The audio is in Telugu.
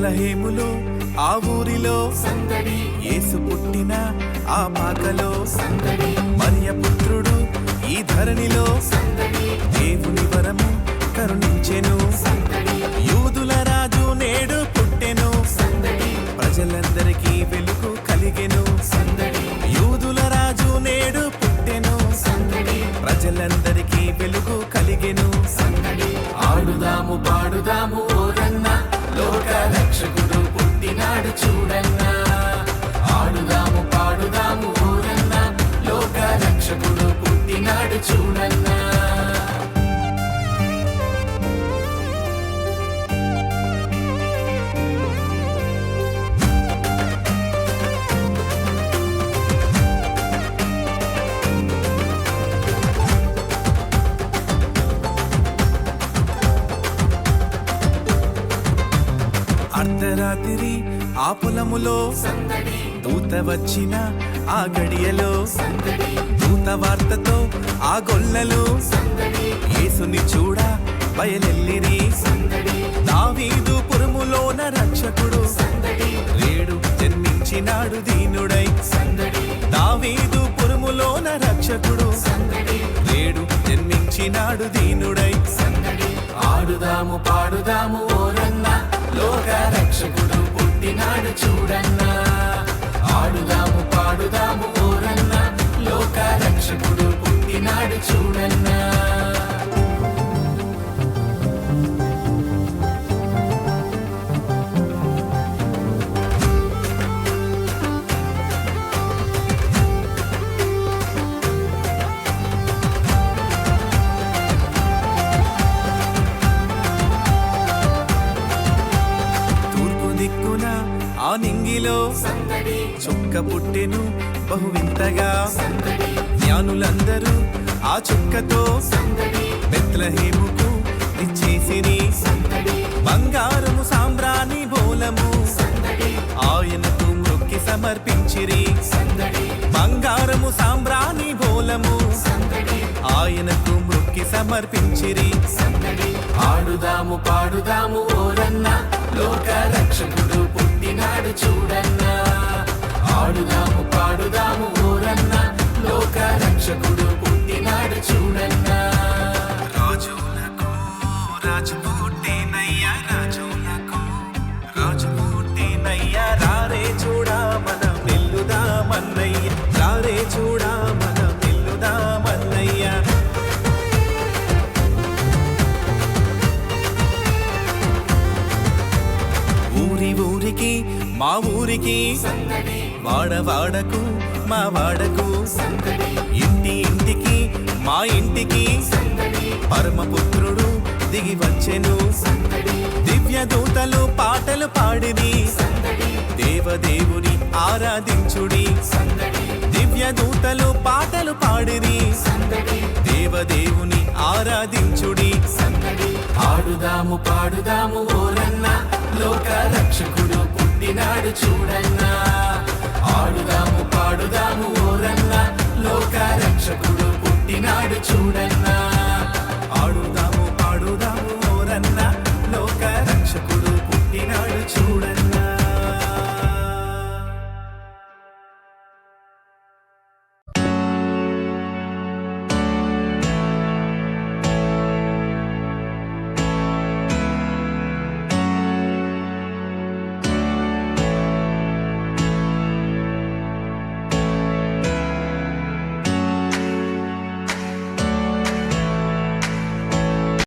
బెత్లెహేములో ఆ ఊరిలో సందడి, యేసు పుట్టిన ఆ పాకలో సందడి, మరియ పుత్రుడు ఈ ధరణిలో సందడి, దేవుని వరము కరుణించెను సందడి, యూదుల రాజు నేడు పుట్టెను సందడి, ప్రజలందరికీ వెలుగు కలిగెను సందడి, యూదుల రాజు నేడు పుట్టెను సందడి, ప్రజలందరికీ వెలుగు కలిగెను సందడి. ఆడుదాము పాడుదాము ఓరన్న, లోక రక్షకుడు పుట్టినాడు చూడన్నా. ఆడుదాము పాడుదాము ఓరన్న, లోక రక్షకుడు పుట్టినాడు చూడన్నా. అర్ధరాత్రి ఆ పొలములో సందడి, దూత వచ్చిన ఆ గడియలో సందడి, దూత వార్తతో ఆ గొల్లలో సందడి, యేసుని చూడ బయలెల్లిరి సందడి, దావీదు పురములోన రక్షకుడు సందడి, రేడు జన్మించినాడు దీనుడై సందడి, దావీదు పురములోన రక్షకుడు సందడి, రేడు జన్మించినాడు దీనుడై సందడి. ఆడుదాము పాడుదాము ఓరన్న, లోక రక్షకుడు పుట్టినాడు చూడన్నా. ఆడుదాము పాడుదాము ఓరన్న, లోక రక్షకుడు పుట్టినాడు చూడన్నా. ఆ నింగిలో సందడి, చుక్క పుట్టెను బహు వింతగా సందడి, జ్ఞానులందరూ ఆ చుక్కతో సందడి, బెత్లెహేముకు ఇచ్చేసిరి సందడి, బంగారము సాంబ్రాణి బోలము సందడి, ఆయనకు మొక్కి సమర్పించిరి సందడి, బంగారము సాంబ్రాణి బోలము సందడి, ఆయనకు మొక్కి సమర్పించిరి సందడి. ఆడుదాము పాడుదాము ఓరన్న, లోక రక్షకుడు పుట్టినాడు చూడన్నా. ఆడుదాము పాడుదాము ఓరన్న, లోక రక్షకుడు పుట్టినాడు చూడన్నా. రాజులకు రాజు పుట్టినయ్యా, రాజులకు రాజు పుట్టినయ్యా, రారే చూడా మనం నిల్లుదామన్నయ్య, రారే చూడా మనం నిల్లుదామన్నయ్య. ఊరి ఊరికి మా ఊరికి సందడి, వాడవాడకు మా వాడకు సందడి, ఇంటి ఇంటికి మా ఇంటికి సందడి, పరమపుత్రుడు దిగి వచ్చెను సందడి, దివ్య దూతలు పాటలు పాడిరి సందడి, దేవదేవుని ఆరాధించుడి సందడి, దివ్య దూతలు పాటలు పాడిరి సందడి, దేవదేవుని ఆరాధించుడి సందడి. ఆడుదాము పాడుదాము ఓరన్న, లోక రక్షకుడు పుట్టినాడు చూడన్నా. ఆడుదాము పాడుదాము ఓరన్న, లోక రక్షకుడు పుట్టినాడు చూడన్నా.